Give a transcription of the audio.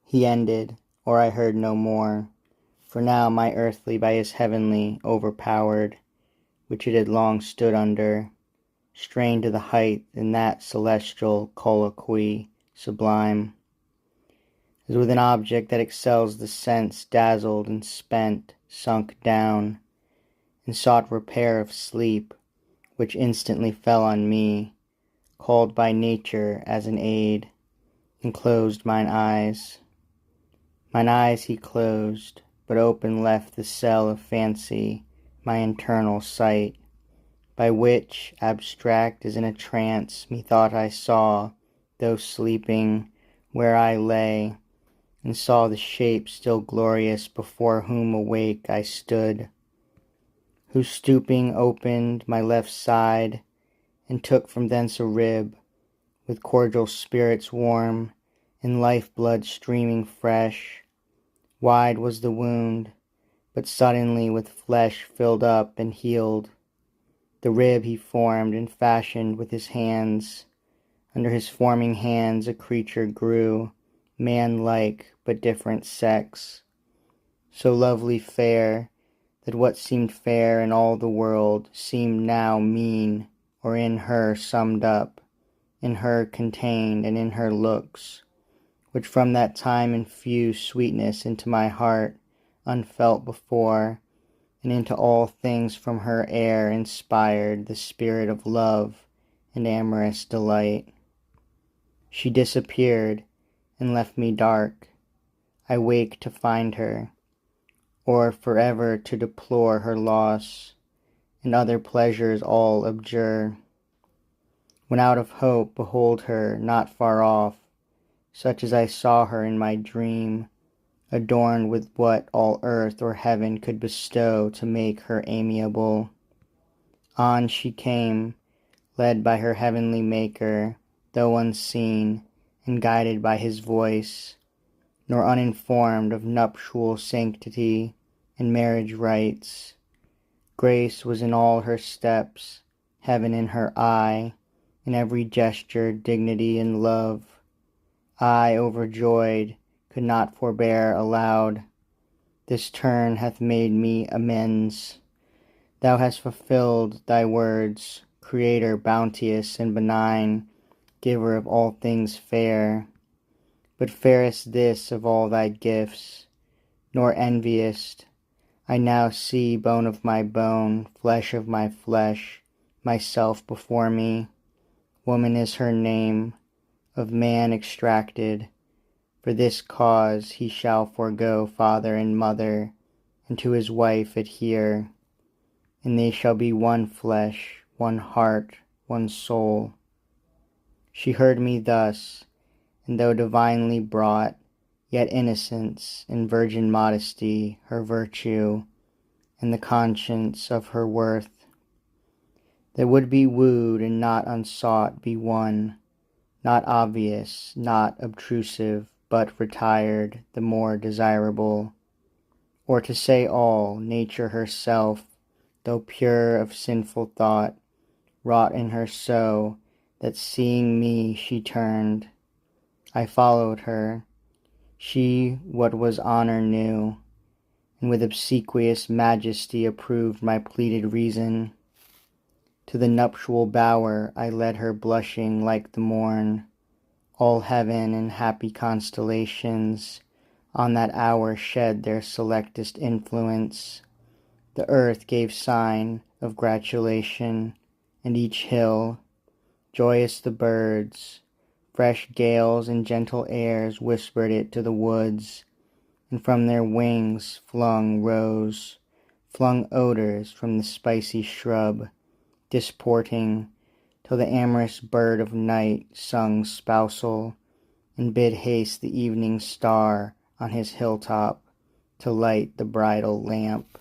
He ended, or I heard no more, for now my earthly by his heavenly overpowered, which it had long stood under, strained to the height in that celestial colloquy sublime, as with an object that excels the sense, dazzled and spent, sunk down, and sought repair of sleep, which instantly fell on me, called by nature as an aid, and closed mine eyes. Mine eyes he closed, but open left the cell of fancy, my internal sight, by which, abstract as in a trance, methought I saw, though sleeping, where I lay, and saw the shape still glorious before whom awake I stood, who stooping opened my left side, and took from thence a rib, with cordial spirits warm, and life-blood streaming fresh. Wide was the wound, but suddenly with flesh filled up and healed. The rib he formed and fashioned with his hands. Under his forming hands a creature grew, man-like but different sex, so lovely fair that what seemed fair in all the world seemed now mean, or in her summed up, in her contained, and in her looks, which from that time infused sweetness into my heart, unfelt before, and into all things from her air inspired the spirit of love and amorous delight. She disappeared, and left me dark. I wake to find her, or forever to deplore her loss, and other pleasures all abjure. When out of hope behold her not far off, such as I saw her in my dream, adorned with what all earth or heaven could bestow to make her amiable. On she came, led by her heavenly Maker, though unseen, and guided by his voice, nor uninformed of nuptial sanctity and marriage rites. Grace was in all her steps, heaven in her eye, in every gesture dignity and love. I, overjoyed, could not forbear aloud, "This turn hath made me amends. Thou hast fulfilled thy words, Creator bounteous and benign, Giver of all things fair. But fairest this of all thy gifts, nor enviest. I now see bone of my bone, flesh of my flesh, myself before me. Woman is her name, of man extracted. For this cause he shall forego father and mother, and to his wife adhere, and they shall be one flesh, one heart, one soul." She heard me thus, and though divinely brought, yet innocence and virgin modesty, her virtue, and the conscience of her worth, that would be wooed and not unsought be won, not obvious, not obtrusive, but retired, the more desirable. Or to say all, nature herself, though pure of sinful thought, wrought in her so, that seeing me she turned. I followed her. She what was honor knew, and with obsequious majesty approved my pleaded reason. To the nuptial bower I led her blushing like the morn. All heaven and happy constellations on that hour shed their selectest influence. The earth gave sign of gratulation, and each hill, joyous the birds, fresh gales and gentle airs whispered it to the woods, and from their wings flung odors from the spicy shrub, disporting, till the amorous bird of night sung spousal, and bid haste the evening star on his hilltop to light the bridal lamp.